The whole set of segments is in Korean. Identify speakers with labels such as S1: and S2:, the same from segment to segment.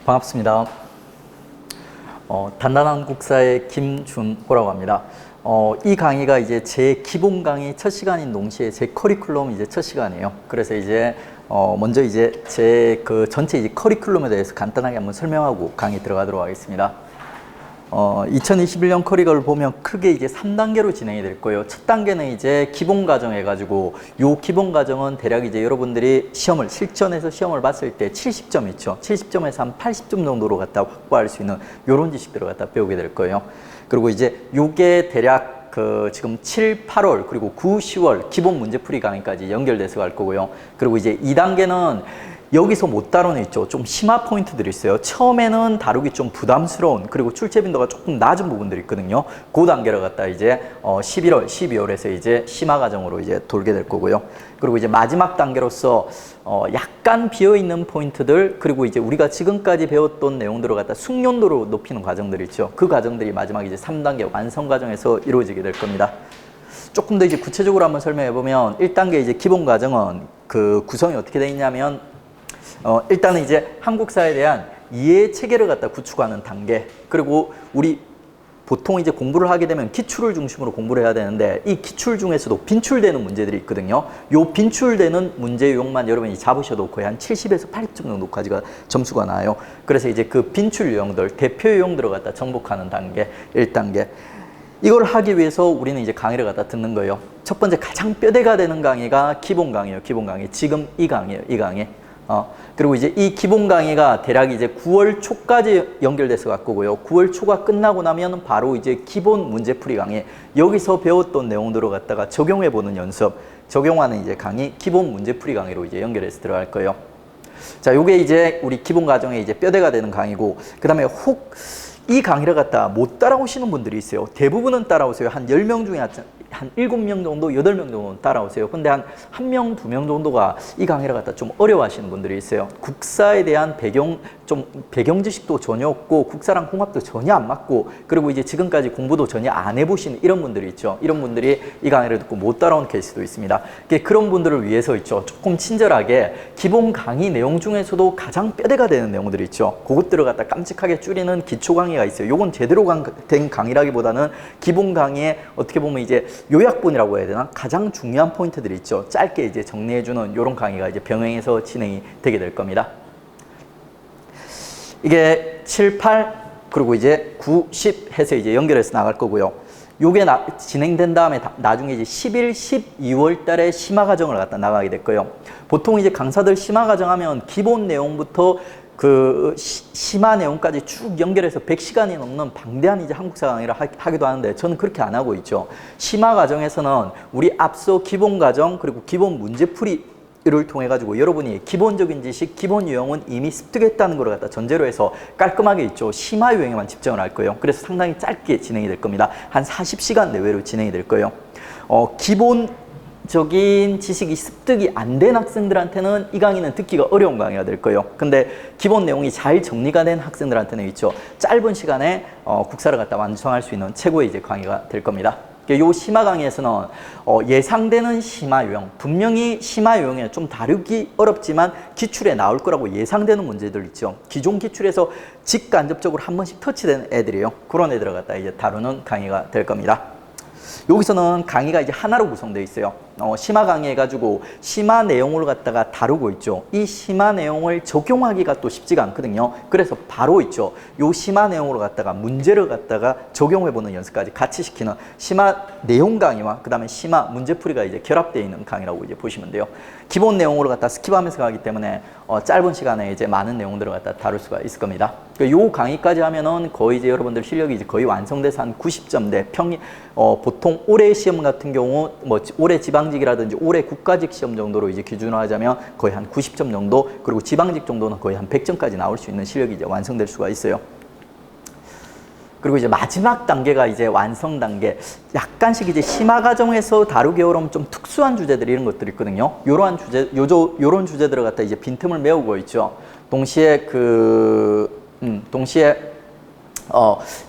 S1: 반갑습니다. 단단한 국사의 김준호라고 합니다. 이 강의가 이제 제 기본 강의 첫 시간인 동시에 제 커리큘럼 이제 첫 시간이에요. 그래서 이제 먼저 이제 제 그 전체 이제 커리큘럼에 대해서 간단하게 한번 설명하고 강의 들어가도록 하겠습니다. 2021년 커리큘럼을 보면 크게 이제 3단계로 진행이 될 거예요. 첫 단계는 이제 기본 과정 해가지고 요 기본 과정은 대략 이제 여러분들이 실전에서 시험을 봤을 때 70점 있죠. 70점에서 한 80점 정도로 갖다 확보할 수 있는 요런 지식들을 갖다 배우게 될 거예요. 그리고 이제 요게 대략 지금 7, 8월 그리고 9, 10월 기본 문제풀이 강의까지 연결돼서 갈 거고요. 그리고 이제 2단계는 여기서 못 다루는 있죠. 좀 심화 포인트들이 있어요. 처음에는 다루기 좀 부담스러운 그리고 출제 빈도가 조금 낮은 부분들이 있거든요. 그 단계를 갖다 이제 11월, 12월에서 이제 심화 과정으로 이제 돌게 될 거고요. 그리고 이제 마지막 단계로서 약간 비어있는 포인트들 그리고 이제 우리가 지금까지 배웠던 내용들을 갖다 숙련도로 높이는 과정들이 있죠. 그 과정들이 마지막 이제 3단계 완성 과정에서 이루어지게 될 겁니다. 조금 더 이제 구체적으로 한번 설명해 보면 1단계 이제 기본 과정은 그 구성이 어떻게 되어 있냐면 일단은 이제 한국사에 대한 이해 체계를 갖다 구축하는 단계 그리고 우리 보통 이제 공부를 하게 되면 기출을 중심으로 공부를 해야 되는데 이 기출 중에서도 빈출되는 문제들이 있거든요. 요 빈출되는 문제 유형만 여러분이 잡으셔도 거의 한 70에서 80점 정도까지가 점수가 나요. 그래서 이제 그 빈출 유형들, 대표 유형들을 갖다 정복하는 단계 1단계. 이걸 하기 위해서 우리는 이제 강의를 갖다 듣는 거예요. 첫 번째 가장 뼈대가 되는 강의가 기본 강의예요. 기본 강의. 지금 이 강의예요. 이 강의. 그리고 이제 이 기본 강의가 대략 이제 9월 초까지 연결돼서 갈 거고요. 9월 초가 끝나고 나면 바로 이제 기본 문제풀이 강의. 여기서 배웠던 내용들을 갖다가 적용해보는 연습, 적용하는 이제 강의, 기본 문제풀이 강의로 이제 연결해서 들어갈 거예요. 자, 요게 이제 우리 기본 과정에 이제 뼈대가 되는 강의고, 그 다음에 혹 이 강의를 갖다 못 따라오시는 분들이 있어요. 대부분은 따라오세요. 한 10명 중에 한 7명 정도, 8명 정도는 따라오세요. 근데 한 1명, 2명 정도가 이 강의를 갖다 좀 어려워하시는 분들이 있어요. 국사에 대한 배경 지식도 전혀 없고, 국사랑 홍합도 전혀 안 맞고, 그리고 이제 지금까지 공부도 전혀 안 해보신 이런 분들이 있죠. 이런 분들이 이 강의를 듣고 못 따라온 케이스도 있습니다. 그런 분들을 위해서 있죠. 조금 친절하게 기본 강의 내용 중에서도 가장 뼈대가 되는 내용들이 있죠. 그것들을 갖다 깜찍하게 줄이는 기초 강의가 있어요. 요건 제대로 된 강의라기보다는 기본 강의에 어떻게 보면 이제 요약본이라고 해야 되나? 가장 중요한 포인트들이 있죠. 짧게 이제 정리해주는 이런 강의가 이제 병행해서 진행이 되게 될 겁니다. 이게 7, 8, 그리고 이제 9, 10 해서 이제 연결해서 나갈 거고요. 요게 진행된 다음에 나중에 이제 11, 12월 달에 심화 과정을 갖다 나가게 될 거예요. 보통 이제 강사들 심화 과정 하면 기본 내용부터 그 심화 내용까지 쭉 연결해서 100시간이 넘는 방대한 이제 한국사 강의를 하기도 하는데 저는 그렇게 안 하고 있죠. 심화 과정에서는 우리 앞서 기본 과정 그리고 기본 문제풀이를 통해 가지고 여러분이 기본적인 지식, 기본 유형은 이미 습득했다는 걸 갖다 전제로 해서 깔끔하게 있죠. 심화 유형에만 집중을 할 거예요. 그래서 상당히 짧게 진행이 될 겁니다. 한 40시간 내외로 진행이 될 거예요. 기본적인 지식이 습득이 안 된 학생들한테는 이 강의는 듣기가 어려운 강의가 될 거예요. 근데 기본 내용이 잘 정리가 된 학생들한테는 있죠. 짧은 시간에 국사를 갖다 완성할 수 있는 최고의 이제 강의가 될 겁니다. 요 심화 강의에서는 예상되는 심화 유형, 분명히 심화 유형에 좀 다루기 어렵지만 기출에 나올 거라고 예상되는 문제들 있죠. 기존 기출에서 직간접적으로 한 번씩 터치된 애들이에요. 그런 애들을 갖다 이제 다루는 강의가 될 겁니다. 여기서는 강의가 이제 하나로 구성되어 있어요. 심화 강의 해가지고 심화 내용을 갖다가 다루고 있죠. 이 심화 내용을 적용하기가 또 쉽지가 않거든요. 그래서 바로 있죠. 요 심화 내용으로 갖다가 문제를 갖다가 적용해보는 연습까지 같이 시키는 심화 내용 강의와 그 다음에 심화 문제풀이가 이제 결합되어 있는 강의라고 이제 보시면 돼요. 기본 내용으로 갖다 스킵하면서 가기 때문에 짧은 시간에 이제 많은 내용들을 갖다 다룰 수가 있을 겁니다. 요 강의까지 하면은 거의 이제 여러분들 실력이 이제 거의 완성돼서 한 90점대 보통 올해 시험 같은 경우 올해 지방직이라든지 올해 국가직 시험 정도로 이제 기준으로 하자면 거의 한 90점 정도 그리고 지방직 정도는 거의 한 100점까지 나올 수 있는 실력이 이제 완성될 수가 있어요. 그리고 이제 마지막 단계가 이제 완성 단계. 약간씩 이제 심화 과정에서 다루기 어려운 좀 특수한 주제들 이런 것들이 있거든요. 요런 주제들을 갖다 이제 빈틈을 메우고 있죠. 동시에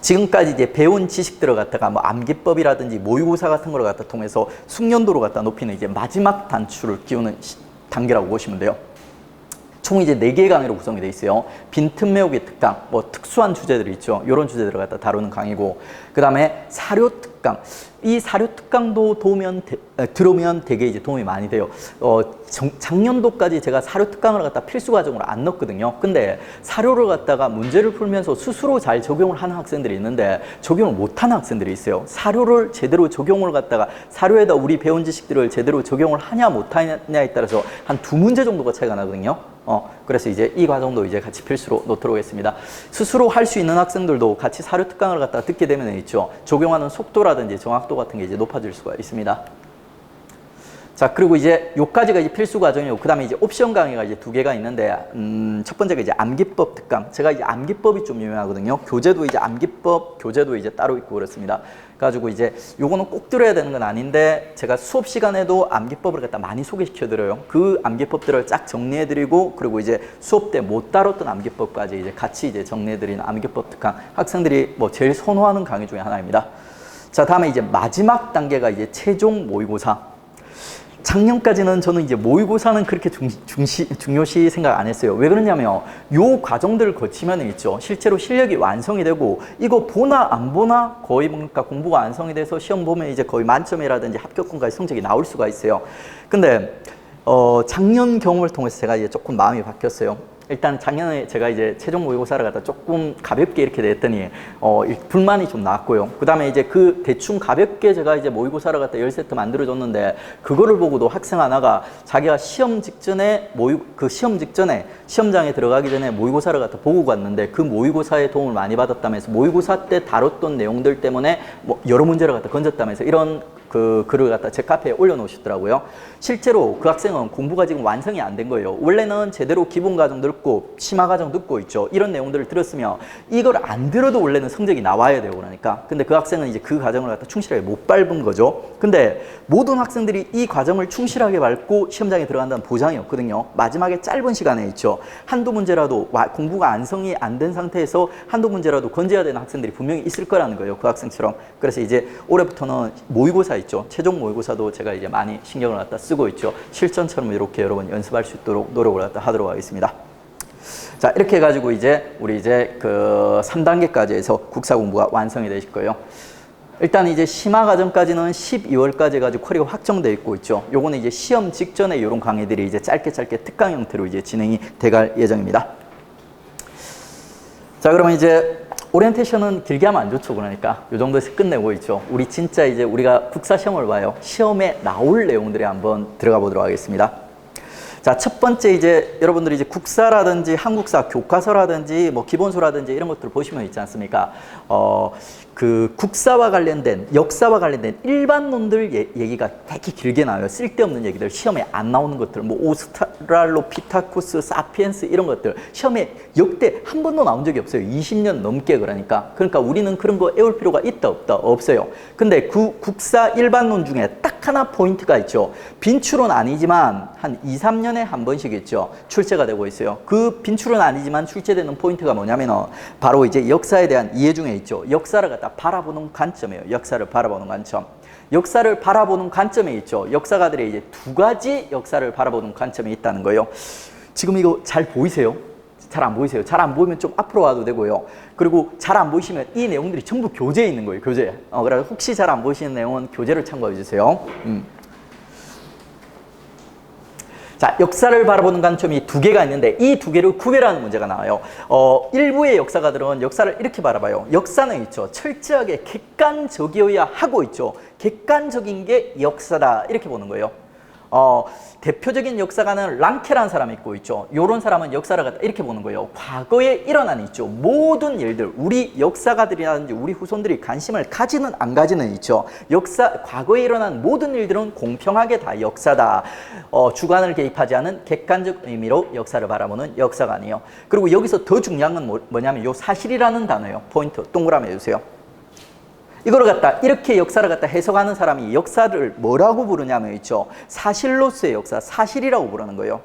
S1: 지금까지 이제 배운 지식들을 갖다가 뭐 암기법이라든지 모의고사 같은 걸 갖다 통해서 숙련도를 갖다 높이는 이제 마지막 단추를 끼우는 단계라고 보시면 돼요. 총 이제 4개의 강의로 구성이 되어 있어요. 빈틈 메우기 특강, 뭐 특수한 주제들이 있죠. 이런 주제들을 갖다 다루는 강의고, 그 다음에 사료 특강. 이 사료 특강도 들으면 되게 이제 도움이 많이 돼요. 작년도까지 제가 사료 특강을 갖다 필수 과정으로 안 넣었거든요. 근데 사료를 갖다가 문제를 풀면서 스스로 잘 적용을 하는 학생들이 있는데 적용을 못하는 학생들이 있어요. 사료를 제대로 적용을 갖다가 사료에다 우리 배운 지식들을 제대로 적용을 하냐 못하냐에 따라서 한 2문제 정도가 차이가 나거든요. 그래서 이제 이 과정도 이제 같이 필수로 놓도록 하겠습니다. 스스로 할 수 있는 학생들도 같이 사료 특강을 갖다 듣게 되면 있죠. 적용하는 속도라든지 정확도 같은 게 이제 높아질 수가 있습니다. 자, 그리고 이제 요까지가 이제 필수 과정이고, 그 다음에 이제 옵션 강의가 이제 2개가 있는데, 첫 번째가 이제 암기법 특강. 제가 이제 암기법이 좀 유명하거든요. 교재도 이제 암기법, 교재도 이제 따로 있고 그렇습니다. 그래가지고 이제 요거는 꼭 들어야 되는 건 아닌데, 제가 수업 시간에도 암기법을 갖다 많이 소개시켜드려요. 그 암기법들을 쫙 정리해드리고, 그리고 이제 수업 때 못 다뤘던 암기법까지 이제 같이 이제 정리해드리는 암기법 특강. 학생들이 뭐 제일 선호하는 강의 중에 하나입니다. 자, 다음에 이제 마지막 단계가 이제 최종 모의고사. 작년까지는 저는 이제 모의고사는 그렇게 중요시 생각 안 했어요. 왜 그러냐면 요 과정들을 거치면 있죠. 실제로 실력이 완성이 되고, 이거 보나 안 보나 거의 뭔가 공부가 완성이 돼서 시험 보면 이제 거의 만점이라든지 합격권까지 성적이 나올 수가 있어요. 근데 작년 경험을 통해서 제가 이제 조금 마음이 바뀌었어요. 일단 작년에 제가 이제 최종 모의고사를 갖다 조금 가볍게 이렇게 냈더니 불만이 좀 나왔고요. 그 다음에 이제 그 대충 가볍게 제가 이제 모의고사를 갖다 10세트 만들어줬는데, 그거를 보고도 학생 하나가 자기가 시험 직전에 시험장에 들어가기 전에 모의고사를 갖다 보고 갔는데 그 모의고사에 도움을 많이 받았다면서, 모의고사 때 다뤘던 내용들 때문에 뭐 여러 문제를 갖다 건졌다면서 이런 그 글을 갖다 제 카페에 올려놓으시더라고요. 실제로 그 학생은 공부가 지금 완성이 안 된 거예요. 원래는 제대로 기본 과정 듣고 심화 과정 듣고 있죠. 이런 내용들을 들었으면 이걸 안 들어도 원래는 성적이 나와야 되고 그러니까. 근데 그 학생은 이제 그 과정을 갖다 충실하게 못 밟은 거죠. 근데 모든 학생들이 이 과정을 충실하게 밟고 시험장에 들어간다는 보장이 없거든요. 마지막에 짧은 시간에 있죠. 한두 문제라도 공부가 완성이 안 된 상태에서 한두 문제라도 건져야 되는 학생들이 분명히 있을 거라는 거예요. 그 학생처럼. 그래서 이제 올해부터는 모의고사 있죠. 최종 모의고사도 제가 이제 많이 신경을 갖다 쓰고 있죠. 실전처럼 이렇게 여러분 연습할 수 있도록 노력을 갖다 하도록 하겠습니다. 자, 이렇게 해가지고 이제 우리 이제 그 3단계까지 해서 국사 공부가 완성이 되실 거예요. 일단 이제 심화 과정까지는 12월까지 해가지고 쿼리가 확정되어 있고 있죠. 요거는 이제 시험 직전에 이런 강의들이 이제 짧게 짧게 특강 형태로 이제 진행이 돼갈 예정입니다. 자, 그러면 이제 오리엔테이션은 길게 하면 안 좋죠. 그러니까 이 정도에서 끝내고 있죠. 우리 진짜 이제 우리가 국사 시험을 봐요. 시험에 나올 내용들에 한번 들어가 보도록 하겠습니다. 자, 첫 번째 이제 여러분들이 이제 국사라든지 한국사 교과서라든지 뭐 기본서라든지 이런 것들 보시면 있지 않습니까? 그 국사와 관련된, 역사와 관련된 일반론들 얘기가 되게 길게 나와요. 쓸데없는 얘기들, 시험에 안 나오는 것들, 뭐 오스트랄로피타쿠스, 사피엔스 이런 것들 시험에 역대 한 번도 나온 적이 없어요. 20년 넘게. 그러니까 우리는 그런 거 외울 필요가 있다 없다? 없어요. 근데 그 국사 일반론 중에 딱 하나 포인트가 있죠. 빈출은 아니지만 한 2, 3년에 한 번씩 있죠. 출제가 되고 있어요. 그 빈출은 아니지만 출제되는 포인트가 뭐냐면 바로 이제 역사에 대한 이해 중에 있죠. 역사를 갖다 바라보는 관점이에요. 역사를 바라보는 관점. 역사를 바라보는 관점에 있죠. 역사가들이 이제 2가지 역사를 바라보는 관점이 있다는 거예요. 지금 이거 잘 보이세요? 잘 안 보이세요? 잘 안 보이면 좀 앞으로 와도 되고요. 그리고 잘 안 보이시면 이 내용들이 전부 교재에 있는 거예요. 교재. 그래서 혹시 잘 안 보이시는 내용은 교재를 참고해 주세요. 자, 역사를 바라보는 관점이 2개가 있는데 이 2개를 구별하는 문제가 나와요. 일부의 역사가들은 역사를 이렇게 바라봐요. 역사는 있죠. 철저하게 객관적이어야 하고 있죠. 객관적인 게 역사다. 이렇게 보는 거예요. 대표적인 역사가는 랑케라는 사람이 있고 있죠. 요런 사람은 역사를 갖다 이렇게 보는 거예요. 과거에 일어난 있죠. 모든 일들, 우리 역사가들이라든지 우리 후손들이 관심을 가지는 안 가지는 있죠. 과거에 일어난 모든 일들은 공평하게 다 역사다. 주관을 개입하지 않은 객관적 의미로 역사를 바라보는 역사관이에요. 그리고 여기서 더 중요한 건 뭐냐면 요 사실이라는 단어예요. 포인트 동그라미 해주세요. 이걸 갖다 이렇게 역사를 갖다 해석하는 사람이 역사를 뭐라고 부르냐면 있죠. 사실로서의 역사, 사실이라고 부르는 거예요.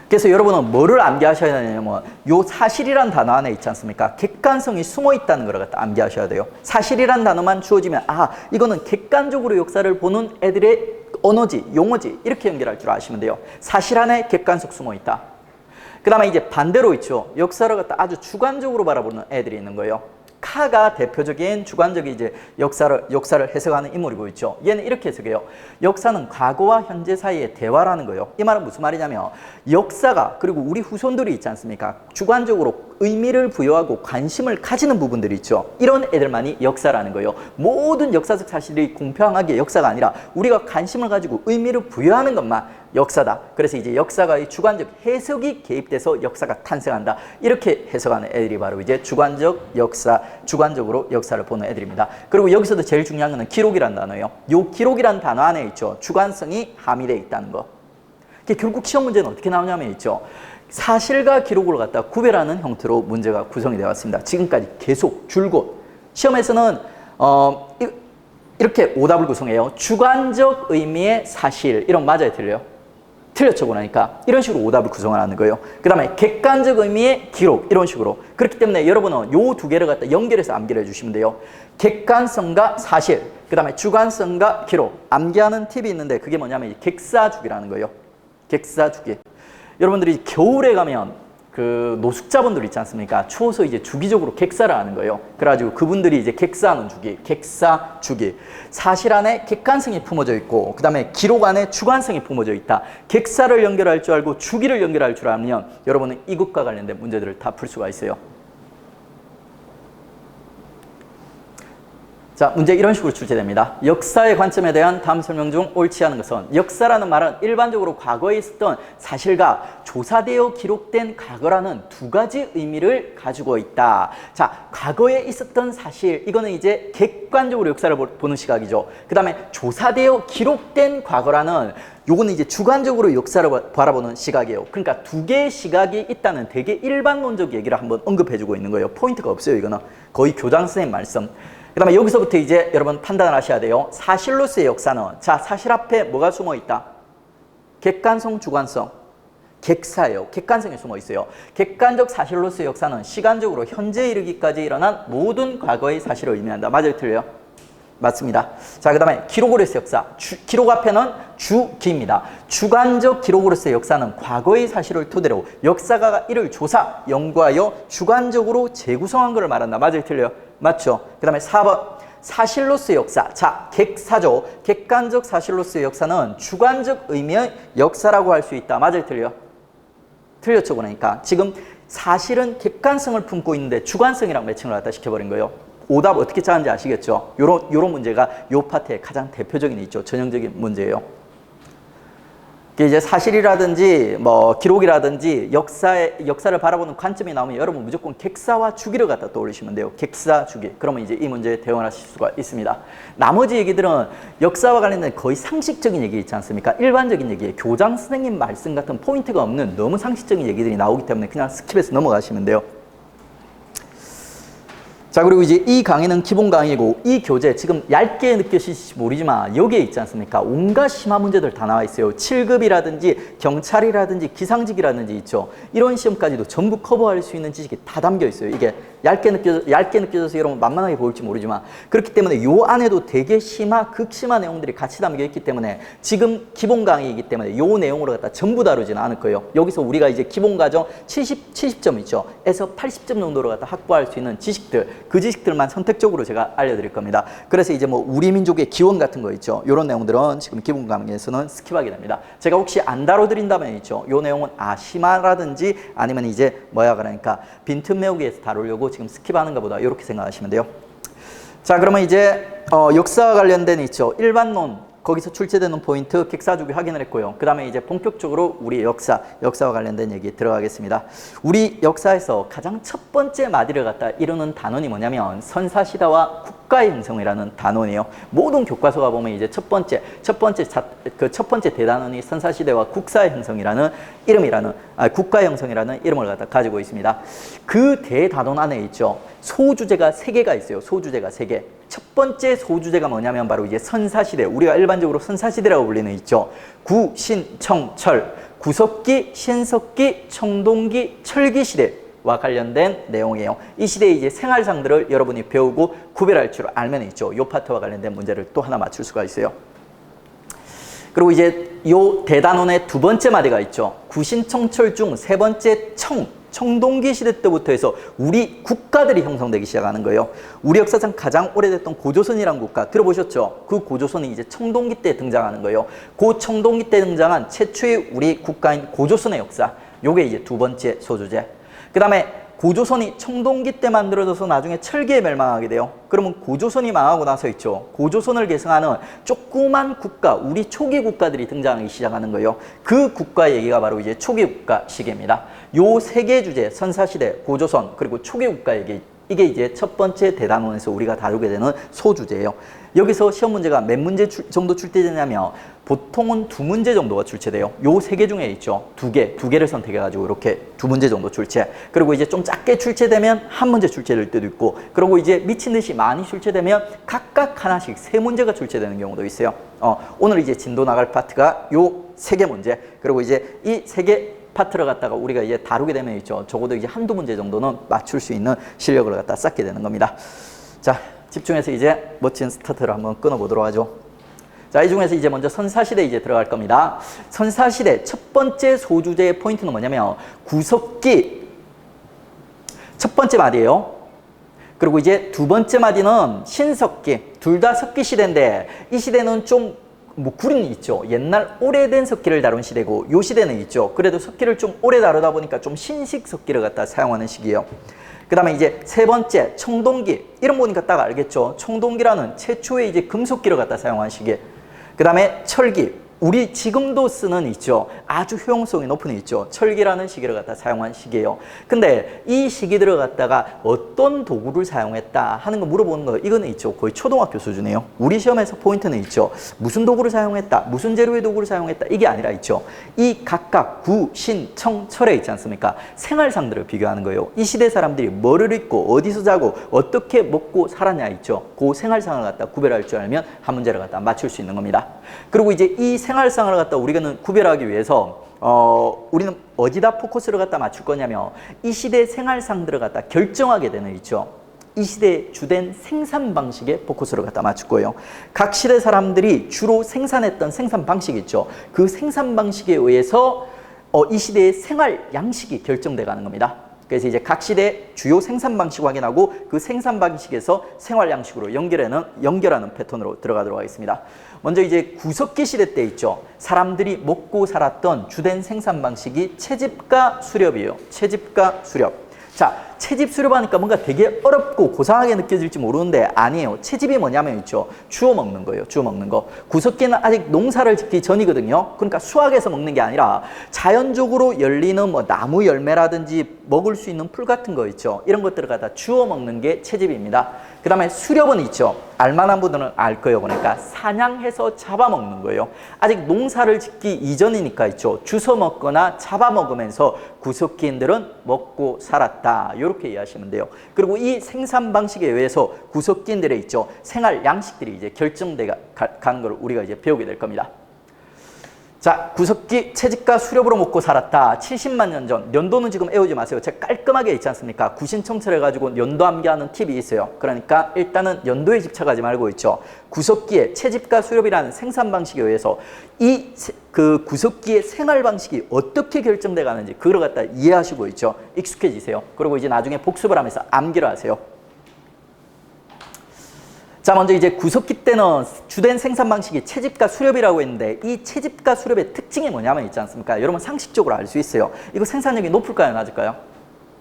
S1: 그래서 여러분은 뭐를 암기하셔야 되냐면 요 사실이란 단어 안에 있지 않습니까? 객관성이 숨어 있다는 걸 갖다 암기하셔야 돼요. 사실이란 단어만 주어지면 이거는 객관적으로 역사를 보는 애들의 언어지, 용어지 이렇게 연결할 줄 아시면 돼요. 사실 안에 객관성 숨어 있다. 그 다음에 이제 반대로 있죠. 역사를 갖다 아주 주관적으로 바라보는 애들이 있는 거예요. 카가 대표적인 주관적인 이제 역사를 해석하는 인물이고 있죠. 얘는 이렇게 해석해요. 역사는 과거와 현재 사이의 대화라는 거예요. 이 말은 무슨 말이냐면 역사가 그리고 우리 후손들이 있지 않습니까? 주관적으로 의미를 부여하고 관심을 가지는 부분들이 있죠. 이런 애들만이 역사라는 거예요. 모든 역사적 사실이 공평하게 역사가 아니라 우리가 관심을 가지고 의미를 부여하는 것만 역사다. 그래서 이제 역사가 주관적 해석이 개입돼서 역사가 탄생한다. 이렇게 해석하는 애들이 바로 이제 주관적 역사, 주관적으로 역사를 보는 애들입니다. 그리고 여기서도 제일 중요한 거는 기록이라는 단어예요. 요 기록이라는 단어 안에 있죠. 주관성이 함유되어 있다는 거. 결국 시험 문제는 어떻게 나오냐면 있죠. 사실과 기록을 갖다 구별하는 형태로 문제가 구성이 되어 왔습니다. 지금까지 계속 줄곧 시험에서는 이렇게 오답을 구성해요. 주관적 의미의 사실 이런 맞아요, 틀려요? 틀렸죠, 그러니까 이런 식으로 오답을 구성을 하는 거예요. 그 다음에 객관적 의미의 기록 이런 식으로. 그렇기 때문에 여러분은 요 두 개를 갖다 연결해서 암기를 해주시면 돼요. 객관성과 사실, 그 다음에 주관성과 기록. 암기하는 팁이 있는데 그게 뭐냐면 객사주기라는 거예요. 객사주기. 여러분들이 겨울에 가면 그 노숙자분들 있지 않습니까? 추워서 이제 주기적으로 객사를 하는 거예요. 그래가지고 그분들이 이제 객사하는 주기, 객사주기. 사실 안에 객관성이 품어져 있고, 그 다음에 기록 안에 주관성이 품어져 있다. 객사를 연결할 줄 알고 주기를 연결할 줄 알면 여러분은 이것과 관련된 문제들을 다 풀 수가 있어요. 자, 문제 이런 식으로 출제됩니다. 역사의 관점에 대한 다음 설명 중 옳지 않은 것은 역사라는 말은 일반적으로 과거에 있었던 사실과 조사되어 기록된 과거라는 두 가지 의미를 가지고 있다. 자, 과거에 있었던 사실, 이거는 이제 객관적으로 역사를 보는 시각이죠. 그 다음에 조사되어 기록된 과거라는 요거는 이제 주관적으로 역사를 바라보는 시각이에요. 그러니까 두 개의 시각이 있다는 되게 일반론적 얘기를 한번 언급해주고 있는 거예요. 포인트가 없어요, 이거는. 거의 교장 선생님 말씀. 그 다음에 여기서부터 이제 여러분 판단을 하셔야 돼요. 사실로서의 역사는, 자, 사실 앞에 뭐가 숨어 있다? 객관성, 주관성. 객사예요. 객관성이 숨어 있어요. 객관적 사실로서의 역사는 시간적으로 현재에 이르기까지 일어난 모든 과거의 사실을 의미한다. 맞아요, 틀려요? 맞습니다. 자, 그 다음에 기록으로서의 역사. 기록 앞에는 주기입니다. 주관적 기록으로서의 역사는 과거의 사실을 토대로 역사가가 이를 조사, 연구하여 주관적으로 재구성한 것을 말한다. 맞아요, 틀려요? 맞죠? 그 다음에 4번. 사실로서의 역사. 자, 객사죠. 객관적 사실로서의 역사는 주관적 의미의 역사라고 할 수 있다. 맞아요, 틀려요? 틀렸죠, 그러니까. 지금 사실은 객관성을 품고 있는데 주관성이랑 매칭을 갖다 시켜버린 거예요. 오답 어떻게 짜는지 아시겠죠? 요런 문제가 요 파트의 가장 대표적인 있죠. 전형적인 문제예요. 이제 사실이라든지 뭐 기록이라든지 역사를 바라보는 관점이 나오면 여러분 무조건 객사와 주기를 갖다 떠올리시면 돼요. 객사, 주기. 그러면 이제 이 문제에 대응을 하실 수가 있습니다. 나머지 얘기들은 역사와 관련된 거의 상식적인 얘기 있지 않습니까? 일반적인 얘기예요. 교장 선생님 말씀 같은 포인트가 없는 너무 상식적인 얘기들이 나오기 때문에 그냥 스킵해서 넘어가시면 돼요. 자, 그리고 이제 이 강의는 기본 강의고 이 교재 지금 얇게 느껴지실지 모르지만 여기에 있지 않습니까? 온갖 심화 문제들 다 나와 있어요. 7급이라든지 경찰이라든지 기상직이라든지 있죠. 이런 시험까지도 전부 커버할 수 있는 지식이 다 담겨 있어요. 이게 얇게 느껴져서 여러분 만만하게 보일지 모르지만 그렇기 때문에 요 안에도 되게 심화, 극심한 내용들이 같이 담겨 있기 때문에 지금 기본 강의이기 때문에 요 내용으로 갖다 전부 다루지는 않을 거예요. 여기서 우리가 이제 기본 과정 70점 있죠. 에서 80점 정도로 갖다 확보할 수 있는 지식들, 그 지식들만 선택적으로 제가 알려드릴 겁니다. 그래서 이제 뭐 우리 민족의 기원 같은 거 있죠. 이런 내용들은 지금 기본 강의에서는 스킵하게 됩니다. 제가 혹시 안 다뤄드린다면 있죠. 요 내용은 심화라든지 아니면 이제 그러니까 빈틈 메우기에서 다루려고 지금 스킵하는 것보다 이렇게 생각하시면 돼요. 자, 그러면 이제 역사와 관련된 있죠. 일반론 거기서 출제되는 포인트 객사주기 확인을 했고요. 그 다음에 이제 본격적으로 우리 역사와 관련된 얘기 들어가겠습니다. 우리 역사에서 가장 첫 번째 마디를 갖다 이루는 단원이 뭐냐면 선사시대와 국가의 형성이라는 단원이에요. 모든 교과서가 보면 이제 첫 번째 대단원이 선사시대와 국사의 형성이라는 국가의 형성이라는 이름을 갖다 가지고 있습니다. 그 대단원 안에 있죠. 소주제가 3개가 있어요. 소주제가 3개. 첫 번째 소주제가 뭐냐면 바로 이제 선사시대, 우리가 일반적으로 선사시대라고 불리는 있죠. 구, 신, 청, 철, 구석기, 신석기, 청동기, 철기시대와 관련된 내용이에요. 이 시대의 이제 생활상들을 여러분이 배우고 구별할 줄 알면 있죠. 이 파트와 관련된 문제를 또 하나 맞출 수가 있어요. 그리고 이제 요 대단원의 두 번째 마디가 있죠. 구신청철 중 세 번째 청동기 시대 때부터 해서 우리 국가들이 형성되기 시작하는 거예요. 우리 역사상 가장 오래됐던 고조선이라는 국가 들어보셨죠? 그 고조선이 이제 청동기 때 등장하는 거예요. 그 청동기 때 등장한 최초의 우리 국가인 고조선의 역사. 요게 이제 두 번째 소주제. 그 다음에 고조선이 청동기 때 만들어져서 나중에 철기에 멸망하게 돼요. 그러면 고조선이 망하고 나서 있죠. 고조선을 계승하는 조그만 국가, 우리 초기 국가들이 등장하기 시작하는 거예요. 그 국가 얘기가 바로 이제 초기 국가 시기입니다. 요 세 개 주제, 선사시대, 고조선, 그리고 초기 국가 얘기, 이게 이제 첫 번째 대단원에서 우리가 다루게 되는 소주제예요. 여기서 시험 문제가 몇 문제 정도 출제되냐면 보통은 두 문제 정도가 출제돼요. 요 세 개 중에 있죠. 두 개를 선택해가지고 이렇게 두 문제 정도 출제. 그리고 이제 좀 작게 출제되면 한 문제 출제될 때도 있고, 그리고 이제 미친 듯이 많이 출제되면 각각 하나씩 세 문제가 출제되는 경우도 있어요. 오늘 이제 진도 나갈 파트가 요 세 개 문제. 그리고 이제 이 세 개 파트를 갖다가 우리가 이제 다루게 되면 있죠. 적어도 이제 한두 문제 정도는 맞출 수 있는 실력을 갖다 쌓게 되는 겁니다. 자, 집중해서 이제 멋진 스타트를 한번 끊어보도록 하죠. 자, 이 중에서 이제 먼저 선사시대 이제 들어갈 겁니다. 선사시대 첫 번째 소주제의 포인트는 뭐냐면 구석기 첫 번째 마디예요. 그리고 이제 두 번째 마디는 신석기. 둘 다 석기 시대인데 이 시대는 좀 구린이 있죠. 옛날 오래된 석기를 다룬 시대고 요 시대는 있죠. 그래도 석기를 좀 오래 다루다 보니까 좀 신식 석기를 갖다 사용하는 시기예요. 그 다음에 이제 세 번째 청동기. 이름 보니까 딱 알겠죠. 청동기라는 최초의 이제 금속기를 갖다 사용한 시기. 그 다음에 철기. 우리 지금도 쓰는 있죠. 아주 효용성이 높은 있죠. 철기라는 시기를 갖다 사용한 시기예요. 근데 이 시기들을 갖다가 어떤 도구를 사용했다 하는 거 물어보는 거 이거는 있죠. 거의 초등학교 수준이에요. 우리 시험에서 포인트는 있죠. 무슨 도구를 사용했다, 무슨 재료의 도구를 사용했다 이게 아니라 있죠. 이 각각 구, 신, 청, 철에 있지 않습니까? 생활상들을 비교하는 거예요. 이 시대 사람들이 뭐를 입고 어디서 자고 어떻게 먹고 살았냐 있죠. 그 생활상을 갖다 구별할 줄 알면 한 문제를 갖다 맞출 수 있는 겁니다. 그리고 이제 이 생활상을 갖다 우리는 구별하기 위해서 우리는 어디다 포커스를 갖다 맞출 거냐면 이 시대 생활상들을 갖다 결정하게 되는 있죠. 이 시대의 주된 생산 방식에 포커스를 갖다 맞출 거예요. 각 시대 사람들이 주로 생산했던 생산 방식이 있죠. 그 생산 방식에 의해서 이 시대의 생활 양식이 결정돼 가는 겁니다. 그래서 이제 각 시대 주요 생산 방식 확인하고 그 생산 방식에서 생활 양식으로 연결하는 패턴으로 들어가도록 하겠습니다. 먼저 이제 구석기 시대 때 있죠. 사람들이 먹고 살았던 주된 생산 방식이 채집과 수렵이에요. 채집과 수렵. 자, 채집 수렵하니까 뭔가 되게 어렵고 고상하게 느껴질지 모르는데 아니에요. 채집이 뭐냐면 있죠. 주워 먹는 거예요. 주워 먹는 거. 구석기는 아직 농사를 짓기 전이거든요. 그러니까 수확해서 먹는 게 아니라 자연적으로 열리는 뭐 나무 열매라든지 먹을 수 있는 풀 같은 거 있죠. 이런 것들을 갖다 주워 먹는 게 채집입니다. 그 다음에 수렵은 있죠. 알만한 분들은 알 거예요. 그러니까 사냥해서 잡아먹는 거예요. 아직 농사를 짓기 이전이니까 있죠. 주워 먹거나 잡아먹으면서 구석기인들은 먹고 살았다. 이렇게 이해하시면 돼요. 그리고 이 생산 방식에 의해서 구석기인들의 있죠. 생활 양식들이 이제 결정돼 가는 걸 우리가 이제 배우게 될 겁니다. 자, 구석기 채집과 수렵으로 먹고 살았다. 70만 년 전. 연도는 지금 외우지 마세요. 제가 깔끔하게 있지 않습니까? 구신청철 해가지고 연도 암기하는 팁이 있어요. 그러니까 일단은 연도에 집착하지 말고 있죠. 구석기의 채집과 수렵이라는 생산 방식에 의해서 그 구석기의 생활 방식이 어떻게 결정돼 가는지 그걸 갖다 이해하시고 있죠. 익숙해지세요. 그리고 이제 나중에 복습을 하면서 암기를 하세요. 자, 먼저 이제 구석기 때는 주된 생산 방식이 채집과 수렵이라고 했는데 이 채집과 수렵의 특징이 뭐냐면 있지 않습니까? 여러분 상식적으로 알 수 있어요. 이거 생산력이 높을까요? 낮을까요?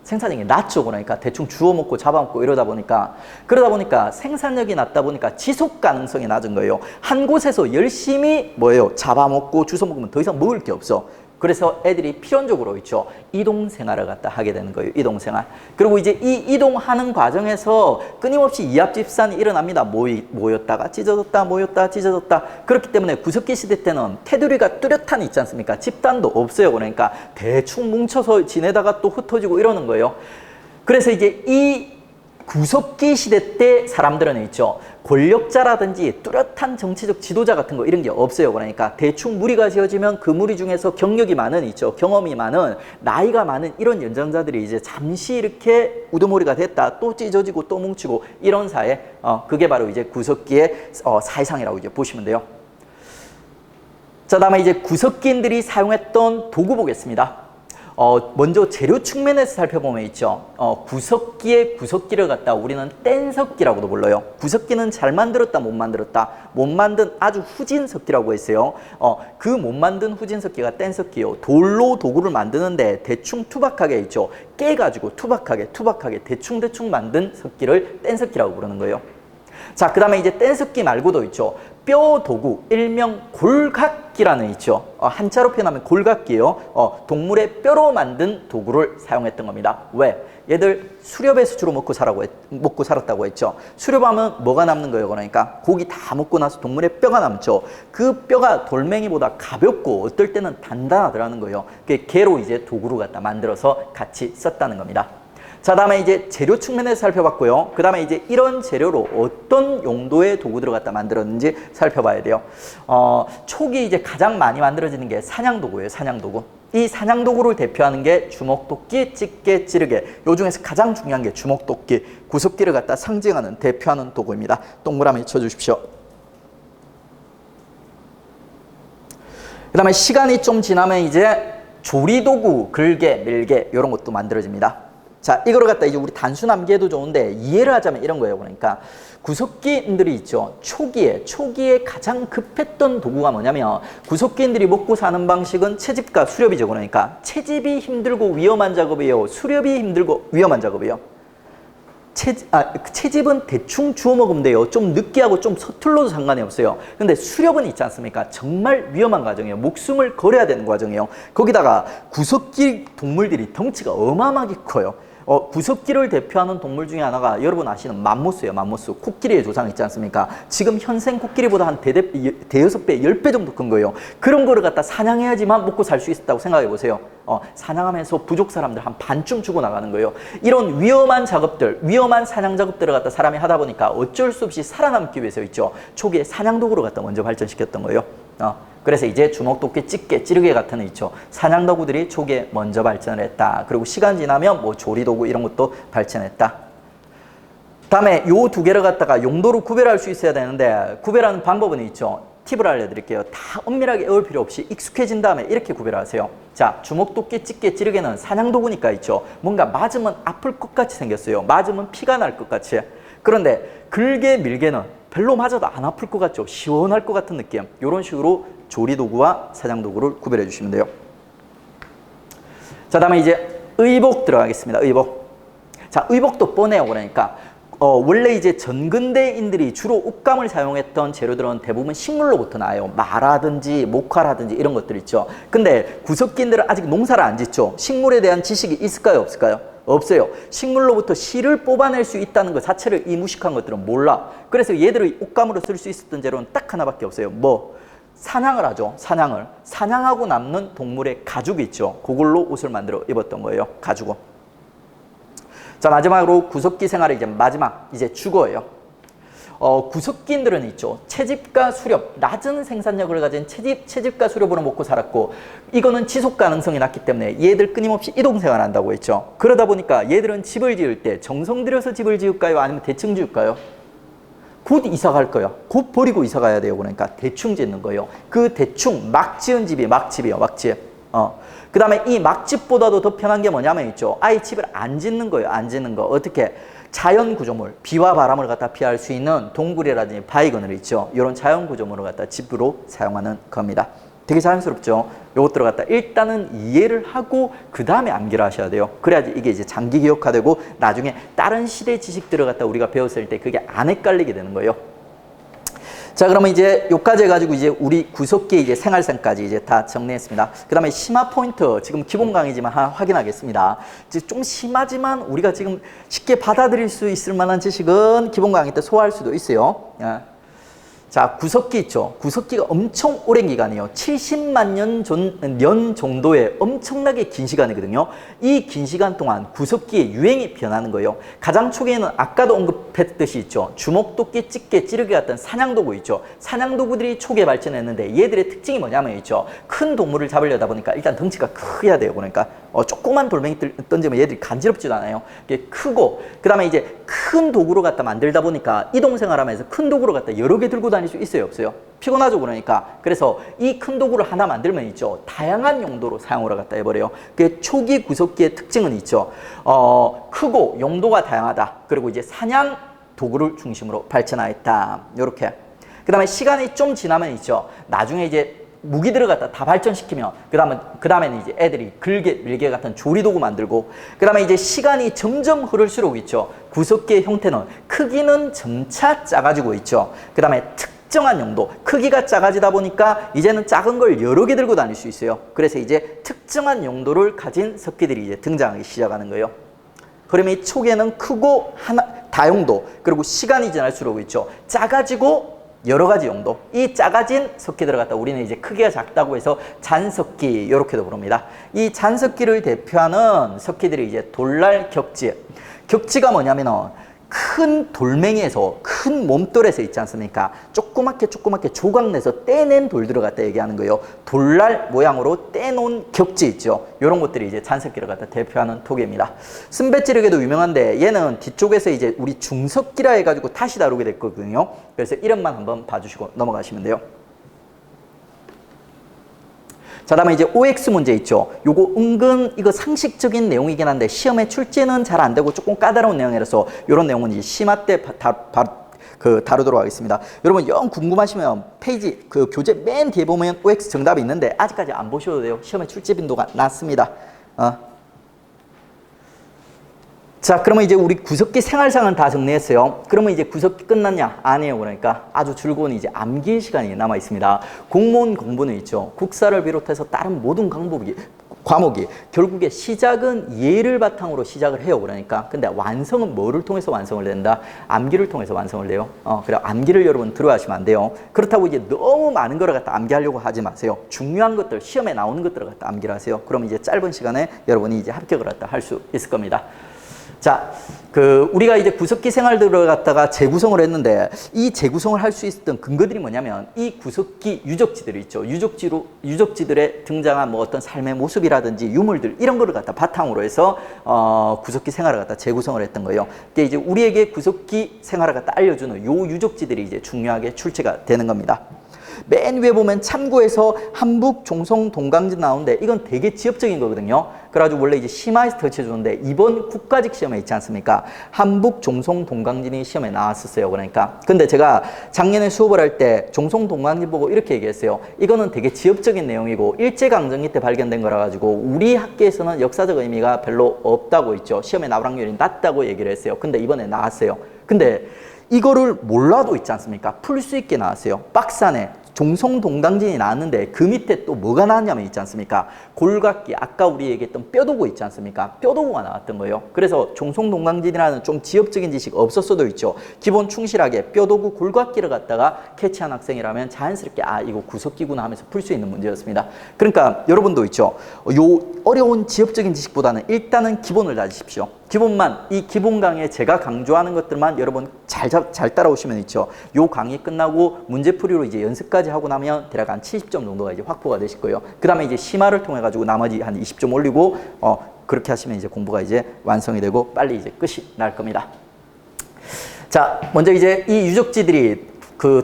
S1: 생산력이 낮죠. 그러니까 대충 주워 먹고 잡아먹고 그러다 보니까 생산력이 낮다 보니까 지속 가능성이 낮은 거예요. 한 곳에서 열심히 뭐예요? 잡아먹고 주워 먹으면 더 이상 먹을 게 없어. 그래서 애들이 필연적으로 있죠. 이동 생활을 갖다 하게 되는 거예요. 이동 생활. 그리고 이제 이 이동하는 과정에서 끊임없이 이합집산이 일어납니다. 모였다가 찢어졌다, 모였다, 찢어졌다. 그렇기 때문에 구석기 시대 때는 테두리가 뚜렷한 있지 않습니까? 집단도 없어요. 그러니까 대충 뭉쳐서 지내다가 또 흩어지고 이러는 거예요. 그래서 이제 이 구석기 시대 때 사람들은 있죠. 권력자라든지 뚜렷한 정치적 지도자 같은 거 이런 게 없어요. 그러니까 대충 무리가 지어지면 그 무리 중에서 경력이 많은 있죠. 경험이 많은 나이가 많은 이런 연장자들이 이제 잠시 이렇게 우두머리가 됐다 또 찢어지고 또 뭉치고 이런 사회 그게 바로 이제 구석기의 사회상이라고 이제 보시면 돼요. 자, 다음에 이제 구석기인들이 사용했던 도구 보겠습니다. 먼저 재료 측면에서 살펴보면 있죠. 구석기의 구석기를 갖다 우리는 뗀석기라고도 불러요. 구석기는 잘 만들었다, 못 만들었다. 못 만든 아주 후진석기라고 했어요. 그 못 만든 후진석기가 뗀석기요. 돌로 도구를 만드는데 대충 투박하게 있죠. 깨가지고 투박하게 대충 만든 석기를 뗀석기라고 부르는 거예요. 자, 그 다음에 이제 뗀석기 말고도 있죠. 뼈 도구, 일명 골각기라는 있죠. 한자로 표현하면 골각기예요. 동물의 뼈로 만든 도구를 사용했던 겁니다. 왜? 얘들 수렵에서 주로 먹고 살았다고 했죠. 수렵하면 뭐가 남는 거예요? 그러니까 고기 다 먹고 나서 동물의 뼈가 남죠. 그 뼈가 돌멩이보다 가볍고 어떨 때는 단단하더라는 거예요. 그게 개로 이제 도구로 갖다 만들어서 같이 썼다는 겁니다. 자, 다음에 이제 재료 측면에서 살펴봤고요. 그 다음에 이제 이런 재료로 어떤 용도의 도구들을 갖다 만들었는지 살펴봐야 돼요. 초기 이제 가장 많이 만들어지는 게 사냥도구예요. 사냥도구. 이 사냥도구를 대표하는 게 주먹도끼, 집게, 찌르개. 요 중에서 가장 중요한 게 주먹도끼, 구석기를 갖다 상징하는 대표하는 도구입니다. 동그라미 쳐주십시오. 그 다음에 시간이 좀 지나면 이제 조리도구, 글개, 밀개 이런 것도 만들어집니다. 자, 이거를 갖다 이제 우리 단순 암기해도 좋은데 이해를 하자면 이런 거예요. 그러니까 구석기인들이 있죠. 초기에 가장 급했던 도구가 뭐냐면 구석기인들이 먹고 사는 방식은 채집과 수렵이죠. 그러니까 채집이 힘들고 위험한 작업이에요. 수렵이 힘들고 위험한 작업이에요. 채집은 대충 주워 먹으면 돼요. 좀 느끼하고 좀 서툴러도 상관이 없어요. 근데 수렵은 있지 않습니까? 정말 위험한 과정이에요. 목숨을 걸어야 되는 과정이에요. 거기다가 구석기 동물들이 덩치가 어마어마하게 커요. 구석기를 대표하는 동물 중에 하나가 여러분 아시는 맘모스예요. 맘모스. 코끼리의 조상 있지 않습니까? 지금 현생 코끼리보다 한 대여섯 배, 10배 정도 큰 거예요. 그런 거를 갖다 사냥해야지만 먹고 살 수 있다고 생각해 보세요. 사냥하면서 부족 사람들 한 반쯤 죽어 나가는 거예요. 이런 위험한 작업들, 위험한 사냥 작업들을 갖다 사람이 하다 보니까 어쩔 수 없이 살아남기 위해서 있죠. 초기에 사냥도구를 갖다 먼저 발전시켰던 거예요. 그래서 이제 주먹도끼, 집게, 찌르개 같은 애 있죠. 사냥도구들이 초기에 먼저 발전을 했다. 그리고 시간 지나면 뭐 조리도구 이런 것도 발전했다. 다음에 요 두 개를 갖다가 용도로 구별할 수 있어야 되는데 구별하는 방법은 있죠. 팁을 알려드릴게요. 다 엄밀하게 외울 필요 없이 익숙해진 다음에 이렇게 구별하세요. 자, 주먹도끼, 집게, 찌르개는 사냥도구니까 있죠. 뭔가 맞으면 아플 것 같이 생겼어요. 맞으면 피가 날 것 같이. 그런데 글개, 밀개는 별로 맞아도 안 아플 것 같죠. 시원할 것 같은 느낌. 이런 식으로 조리도구와 사냥도구를 구별해 주시면 돼요. 자, 다음에 이제 의복 들어가겠습니다. 의복. 자, 의복도 뻔해요. 그러니까 원래 이제 전근대인들이 주로 옷감을 사용했던 재료들은 대부분 식물로부터 나와요. 마라든지 목화라든지 이런 것들 있죠. 근데 구석기인들은 아직 농사를 안 짓죠. 식물에 대한 지식이 있을까요? 없을까요? 없어요. 식물로부터 실을 뽑아낼 수 있다는 것 자체를 이 무식한 것들은 몰라. 그래서 얘들의 옷감으로 쓸 수 있었던 재료는 딱 하나밖에 없어요. 뭐? 사냥을 하죠. 사냥을. 사냥하고 남는 동물의 가죽이 있죠. 그걸로 옷을 만들어 입었던 거예요. 가죽은. 자, 마지막으로 구석기 생활의 이제 마지막, 이제 주거예요. 구석기인들은 있죠. 채집과 수렵, 낮은 생산력을 가진 채집과 수렵으로 먹고 살았고, 이거는 지속 가능성이 낮기 때문에 얘들 끊임없이 이동생활 한다고 했죠. 그러다 보니까 얘들은 집을 지을 때 정성 들여서 집을 지을까요? 아니면 대충 지을까요? 곧 이사 갈 거예요. 곧 버리고 이사 가야 돼요. 그러니까 대충 짓는 거예요. 그 대충 막 지은 집이 막집이에요. 막집. 그 다음에 이 막집보다도 더 편한 게 뭐냐면 있죠. 아예 집을 안 짓는 거예요. 안 짓는 거. 어떻게? 자연 구조물, 비와 바람을 갖다 피할 수 있는 동굴이라든지 바위 그늘 있죠. 이런 자연 구조물을 갖다 집으로 사용하는 겁니다. 되게 자연스럽죠. 요것들을 갖다 일단은 이해를 하고 그 다음에 암기를 하셔야 돼요. 그래야지 이게 이제 장기 기억화되고 나중에 다른 시대 지식들을 갖다 우리가 배웠을 때 그게 안 헷갈리게 되는 거예요. 자, 그러면 이제 요까지 해가지고 이제 우리 구석기 이제 생활생까지 이제 다 정리했습니다. 그 다음에 심화 포인트, 지금 기본 강의지만 확인하겠습니다. 이제 좀 심하지만 우리가 지금 쉽게 받아들일 수 있을 만한 지식은 기본 강의 때 소화할 수도 있어요. 자, 구석기 있죠. 구석기가 엄청 오랜 기간이에요. 70만 년 정도의 엄청나게 긴 시간이거든요. 이 긴 시간 동안 구석기의 유행이 변하는 거예요. 가장 초기에는 아까도 언급했듯이 있죠. 주먹도끼, 집게, 찌르기 같은 사냥도구 있죠. 사냥도구들이 초기에 발전했는데 얘들의 특징이 뭐냐면 있죠. 큰 동물을 잡으려다 보니까 일단 덩치가 커야 돼요. 그러니까 조그만 돌멩이 던지면 얘들이 간지럽지도 않아요. 이게 크고, 그 다음에 이제 큰 도구로 갖다 만들다 보니까 이동생활하면서 큰 도구로 갖다 여러 개 들고 다닐 수 있어요, 없어요? 피곤하죠, 그러니까. 그래서 이 큰 도구를 하나 만들면 있죠, 다양한 용도로 사용을 갖다 해버려요. 그 초기 구석기의 특징은 있죠. 크고 용도가 다양하다. 그리고 이제 사냥 도구를 중심으로 발전하였다. 요렇게. 그 다음에 시간이 좀 지나면 있죠, 나중에 이제 무기들을 갖다 다 발전시키면 그 다음에는 이제 애들이 글개, 밀개 같은 조리도구 만들고, 그 다음에 이제 시간이 점점 흐를수록 있죠, 구석기의 형태는 크기는 점차 작아지고 있죠. 그 다음에 특정한 용도, 크기가 작아지다 보니까 이제는 작은 걸 여러 개 들고 다닐 수 있어요. 그래서 이제 특정한 용도를 가진 석기들이 이제 등장하기 시작하는 거예요. 그러면 이 초기에는 크고 다용도, 그리고 시간이 지날수록 있죠, 작아지고 여러 가지 용도, 이 작아진 석기들을 갖다 우리는 이제 크기가 작다고 해서 잔석기 이렇게도 부릅니다. 이 잔석기를 대표하는 석기들이 이제 돌날, 격지. 격지가 뭐냐면은 큰 돌멩이에서, 큰 몸돌에서 있지 않습니까? 조그맣게 조각 내서 떼낸 돌들을 갖다 얘기하는 거예요. 돌날 모양으로 떼놓은 격지 있죠. 이런 것들이 이제 잔석기를 갖다 대표하는 토기입니다. 쓴배지르기도 유명한데 얘는 뒤쪽에서 이제 우리 중석기라 해가지고 다시 다루게 됐거든요. 그래서 이름만 한번 봐주시고 넘어가시면 돼요. 자, 다음에 이제 OX 문제 있죠. 요거 은근 이거 상식적인 내용이긴 한데 시험에 출제는 잘 안 되고 조금 까다로운 내용이라서 이런 내용은 이제 심화 때 다루도록 하겠습니다. 여러분 영 궁금하시면 페이지 그 교재 맨 뒤에 보면 OX 정답이 있는데 아직까지 안 보셔도 돼요. 시험에 출제 빈도가 낮습니다. 자, 그러면 이제 우리 구석기 생활상은 다 정리했어요. 그러면 이제 구석기 끝났냐? 아니에요. 그러니까 아주 즐거운 이제 암기 시간이 남아 있습니다. 공무원 공부는 있죠, 국사를 비롯해서 다른 모든 과목이 결국에 시작은 예를 바탕으로 시작을 해요. 그러니까 근데 완성은 뭐를 통해서 완성을 된다? 암기를 통해서 완성을 돼요. 그래 암기를 여러분 들어가시면 안 돼요. 그렇다고 이제 너무 많은 거를 갖다 암기하려고 하지 마세요. 중요한 것들, 시험에 나오는 것들을 갖다 암기를 하세요. 그럼 이제 짧은 시간에 여러분이 이제 합격을 갖다 할 수 있을 겁니다. 자, 우리가 이제 구석기 생활들을 갖다가 재구성을 했는데 이 재구성을 할 수 있었던 근거들이 뭐냐면 이 구석기 유적지들이 있죠. 유적지들에 등장한 뭐 어떤 삶의 모습이라든지 유물들 이런 거를 갖다 바탕으로 해서 구석기 생활을 갖다 재구성을 했던 거예요. 이게 이제 우리에게 구석기 생활을 갖다 알려주는 요 유적지들이 이제 중요하게 출제가 되는 겁니다. 맨 위에 보면 참고해서 한북 종성 동강진 나오는데 이건 되게 지엽적인 거거든요. 그래가지고 원래 이제 심화해서 덧쳐주는데 이번 국가직 시험에 있지 않습니까? 한북 종성 동강진이 시험에 나왔었어요. 그러니까 근데 제가 작년에 수업을 할 때 종성 동강진 보고 이렇게 얘기했어요. 이거는 되게 지엽적인 내용이고 일제강점기 때 발견된 거라 가지고 우리 학계에서는 역사적 의미가 별로 없다고 있죠. 시험에 나올 확률이 낮다고 얘기를 했어요. 근데 이번에 나왔어요. 근데 이거를 몰라도 있지 않습니까? 풀 수 있게 나왔어요. 박스 안에 종성 동강진이 나왔는데 그 밑에 또 뭐가 나왔냐면 있지 않습니까? 골각기, 아까 우리 얘기했던 뼈도구 있지 않습니까? 뼈도구가 나왔던 거예요. 그래서 종성 동강진이라는 좀 지엽적인 지식 없었어도 있죠. 기본 충실하게 뼈도구, 골각기를 갖다가 캐치한 학생이라면 자연스럽게 아 이거 구석기구나 하면서 풀 수 있는 문제였습니다. 그러니까 여러분도 있죠. 요 어려운 지엽적인 지식보다는 일단은 기본을 다지십시오. 기본만, 이 기본 강의에 제가 강조하는 것들만 여러분 잘 따라오시면 있죠. 요 강의 끝나고 문제풀이로 이제 연습까지 하고 나면 대략 한 70점 정도가 이제 확보가 되실 거예요. 그 다음에 이제 심화를 통해 가지고 나머지 한 20점 올리고 그렇게 하시면 이제 공부가 이제 완성이 되고 빨리 이제 끝이 날 겁니다. 자, 먼저 이제 이 유적지들이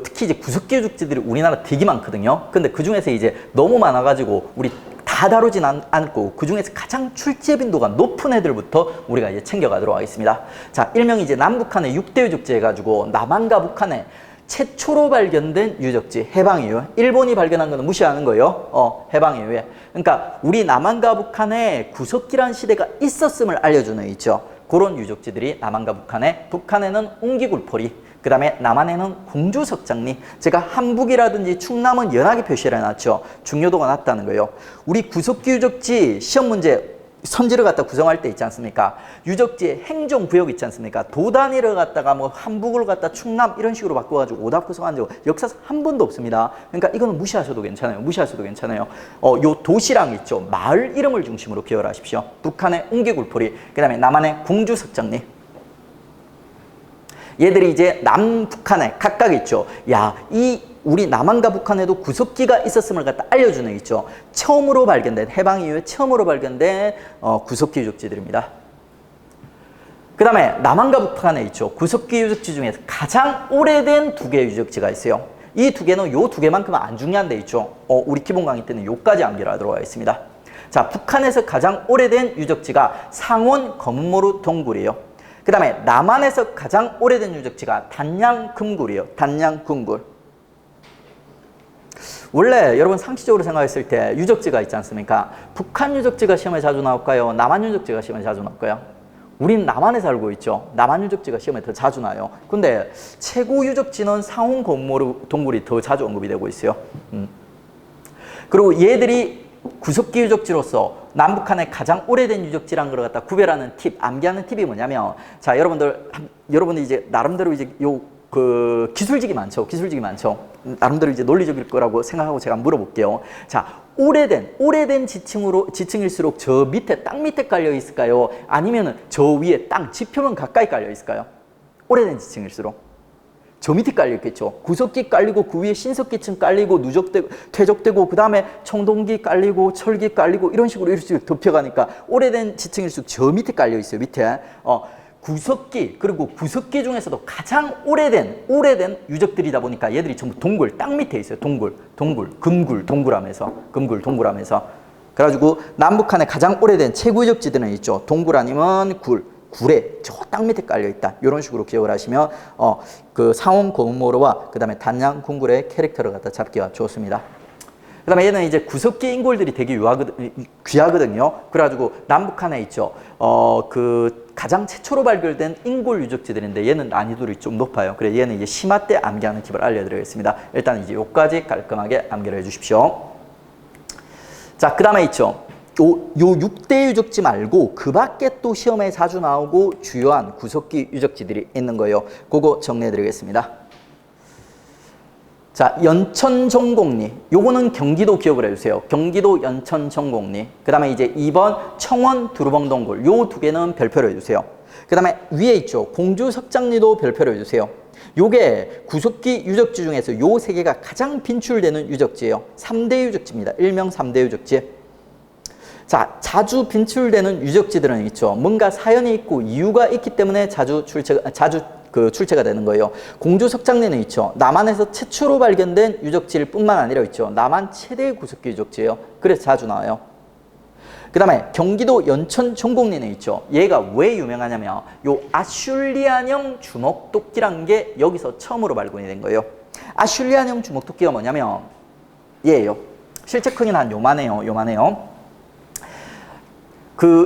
S1: 특히 이제 구석기 유적지들이 우리나라 되게 많거든요. 근데 그 중에서 이제 너무 많아가지고 우리 다 다루진 않고 그 중에서 가장 출제 빈도가 높은 애들부터 우리가 이제 챙겨가도록 하겠습니다. 자, 일명 이제 남북한의 6대 유적지 해가지고 남한과 북한의 최초로 발견된 유적지 해방 이후에 일본이 발견한 거는 무시하는 거예요. 해방 이후에. 그러니까 우리 남한과 북한에 구석기란 시대가 있었음을 알려주는 있죠. 그런 유적지들이 남한과 북한에는 웅기굴포리, 그 다음에 남한에는 공주석장리. 제가 한북이라든지 충남은 연하게 표시를 해놨죠. 중요도가 낮다는 거예요. 우리 구석기 유적지 시험 문제 선지를 갖다 구성할 때 있지 않습니까? 유적지의 행정구역 있지 않습니까? 도 단위를 갖다가 뭐 한북을 갖다 충남 이런 식으로 바꿔가지고 오답 구성한 적 역사상 한 번도 없습니다. 그러니까 이거는 무시하셔도 괜찮아요. 무시하셔도 괜찮아요. 요 도시랑 있죠. 마을 이름을 중심으로 기억을 하십시오. 북한의 웅기굴포리, 그 다음에 남한의 공주석장리. 얘들이 이제 남북한에 각각 있죠. 야, 우리 남한과 북한에도 구석기가 있었음을 갖다 알려주는 있죠. 처음으로 발견된, 해방 이후에 처음으로 발견된 구석기 유적지들입니다. 그 다음에 남한과 북한에 있죠. 구석기 유적지 중에서 가장 오래된 두 개의 유적지가 있어요. 이 두 개는 요 두 개만큼은 안 중요한 데 있죠. 우리 기본 강의 때는 요까지 암기를 하도록 하겠습니다. 자, 북한에서 가장 오래된 유적지가 상원 검은모루 동굴이에요. 그 다음에 남한에서 가장 오래된 유적지가 단양금굴이에요. 단양금굴. 원래 여러분 상식적으로 생각했을 때 유적지가 있지 않습니까? 북한 유적지가 시험에 자주 나올까요? 남한 유적지가 시험에 자주 나올까요? 우린 남한에 살고 있죠. 남한 유적지가 시험에 더 자주 나요. 근데 최고 유적지는 상원 검은모루 동굴이 더 자주 언급이 되고 있어요. 그리고 얘들이 구석기 유적지로서 남북한의 가장 오래된 유적지란 걸 갖다 구별하는 팁, 암기하는 팁이 뭐냐면, 자, 여러분들 이제 나름대로 이제 기술직이 많죠. 나름대로 이제 논리적일 거라고 생각하고 제가 물어볼게요. 자, 오래된 지층일수록 저 밑에, 땅 밑에 깔려 있을까요? 아니면 저 위에 땅, 지표면 가까이 깔려 있을까요? 오래된 지층일수록. 저 밑에 깔려 있겠죠. 구석기 깔리고 그 위에 신석기층 깔리고 퇴적되고 그 다음에 청동기 깔리고 철기 깔리고 이런 식으로 일수록 덮여가니까 오래된 지층일수록 저 밑에 깔려 있어요. 밑에. 구석기, 그리고 구석기 중에서도 가장 오래된 유적들이다 보니까 얘들이 전부 동굴, 땅 밑에 있어요. 동굴하면서. 그래가지고 남북한의 가장 오래된 최고 유적지들은 있죠. 동굴 아니면 굴에 저 땅 밑에 깔려 있다. 이런 식으로 기억을 하시면 그 상원 검은모루와 그 다음에 단양궁굴의 캐릭터를 갖다 잡기가 좋습니다. 그 다음에 얘는 이제 구석기 인골들이 되게 귀하거든요. 그래가지고 남북한에 있죠. 그 가장 최초로 발견된 인골 유적지들인데 얘는 난이도를 좀 높아요. 그래서 얘는 이제 심화 때 암기하는 팁을 알려드리겠습니다. 일단 이제 요까지 깔끔하게 암기를 해주십시오. 자, 그 다음에 있죠. 요 6대 유적지 말고 그 밖에 또 시험에 자주 나오고 주요한 구석기 유적지들이 있는 거예요. 그거 정리해 드리겠습니다. 자, 연천정곡리. 요거는 경기도 기억을 해주세요. 경기도 연천정곡리. 그 다음에 이제 2번 청원 두루봉동굴. 요 두 개는 별표로 해주세요. 그 다음에 위에 있죠. 공주석장리도 별표로 해주세요. 요게 구석기 유적지 중에서 요 세 개가 가장 빈출되는 유적지예요. 3대 유적지입니다. 일명 3대 유적지. 자, 자주 빈출되는 유적지들은 있죠. 뭔가 사연이 있고 이유가 있기 때문에 자주 출제가 되는 거예요. 공주석장리는 있죠. 남한에서 최초로 발견된 유적지일 뿐만 아니라 있죠. 남한 최대 구석기 유적지예요. 그래서 자주 나와요. 그 다음에 경기도 연천정곡리는 있죠. 얘가 왜 유명하냐면 요 아슐리안형 주먹도끼라는 게 여기서 처음으로 발견이 된 거예요. 아슐리안형 주먹도끼가 뭐냐면 얘예요. 실제 크기는 한 요만해요.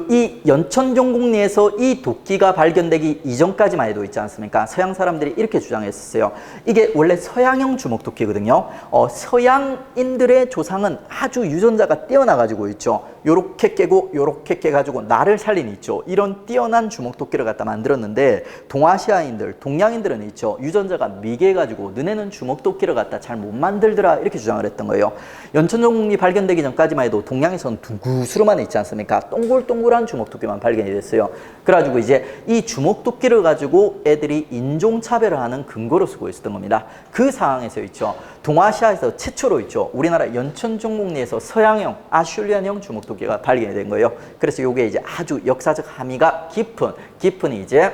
S1: 이 연천정곡리에서 이 도끼가 발견되기 이전까지만 해도 있지 않습니까? 서양 사람들이 이렇게 주장했었어요. 이게 원래 서양형 주먹도끼거든요. 서양인들의 조상은 아주 유전자가 뛰어나가지고 있죠. 요렇게 깨고 요렇게 깨가지고 나를 살린 있죠. 이런 뛰어난 주먹도끼를 갖다 만들었는데 동아시아인들, 동양인들은 있죠. 유전자가 미개해가지고 너네는 주먹도끼를 갖다 잘 못 만들더라 이렇게 주장을 했던 거예요. 연천정곡리 발견되기 전까지만 해도 동양에서는 둥구스로만 있지 않습니까? 동글동글한 주먹도끼만 발견이 됐어요. 그래가지고 이제 이 주먹도끼를 가지고 애들이 인종차별을 하는 근거로 쓰고 있었던 겁니다. 그 상황에서 있죠. 동아시아에서 최초로 있죠. 우리나라 연천정곡리에서 서양형, 아슐리안형 주먹도끼가 발견이 된 거예요. 그래서 이게 이제 아주 역사적 함의가 깊은 이제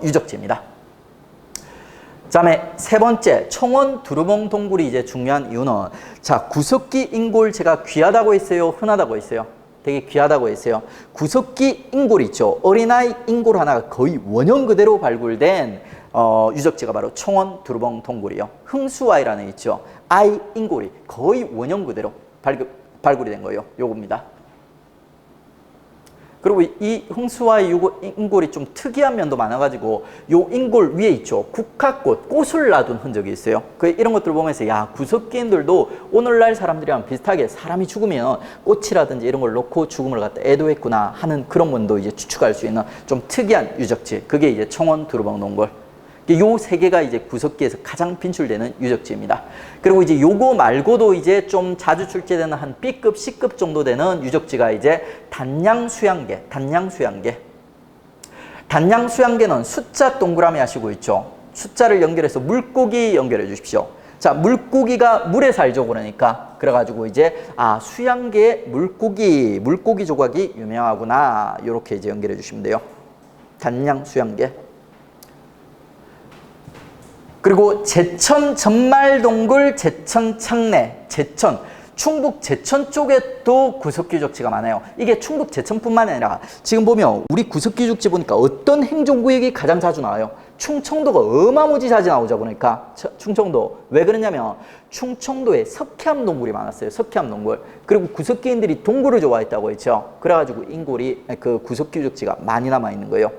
S1: 유적지입니다. 그 다음에 세 번째, 청원 두루봉 동굴이 이제 중요한 이유는 자, 구석기 인골 제가 귀하다고 했어요? 흔하다고 했어요? 되게 귀하다고 했어요. 구석기 인골 있죠. 어린아이 인골 하나가 거의 원형 그대로 발굴된 유적지가 바로 청원 두루봉 동굴이에요. 흥수아이라는 있죠. 아이 인골이 거의 원형 그대로 발굴이 된 거예요. 요겁니다. 그리고 이 흥수아이 인골이 좀 특이한 면도 많아가지고 요 인골 위에 있죠. 국화꽃, 꽃을 놔둔 흔적이 있어요. 이런 것들 보면서 야, 구석기인들도 오늘날 사람들이랑 비슷하게 사람이 죽으면 꽃이라든지 이런 걸 놓고 죽음을 갖다 애도했구나 하는 그런 면도 이제 추측할 수 있는 좀 특이한 유적지. 그게 이제 청원 두루봉 동굴. 요 세 개가 이제 구석기에서 가장 빈출되는 유적지입니다. 그리고 이제 요거 말고도 이제 좀 자주 출제되는 한 B급, C급 정도 되는 유적지가 이제 단양수양계. 단양수양계는 숫자 동그라미 하시고 있죠. 숫자를 연결해서 물고기 연결해 주십시오. 자, 물고기가 물에 살죠. 그러니까. 그래가지고 이제 수양계에 물고기 조각이 유명하구나. 요렇게 이제 연결해 주시면 돼요. 단양 수양계. 그리고 제천 전말동굴, 제천 창내, 제천, 충북 제천 쪽에 또 구석기족지가 많아요. 이게 충북 제천뿐만 아니라 지금 보면 우리 구석기족지 보니까 어떤 행정구역이 가장 자주 나와요? 충청도가 어마무지 자주 나오죠. 보니까 충청도. 왜 그러냐면 충청도에 석회암 동굴이 많았어요. 석회암 동굴. 그리고 구석기인들이 동굴을 좋아했다고 했죠. 그래가지고 인골이 그 구석기족지가 많이 남아 있는 거예요.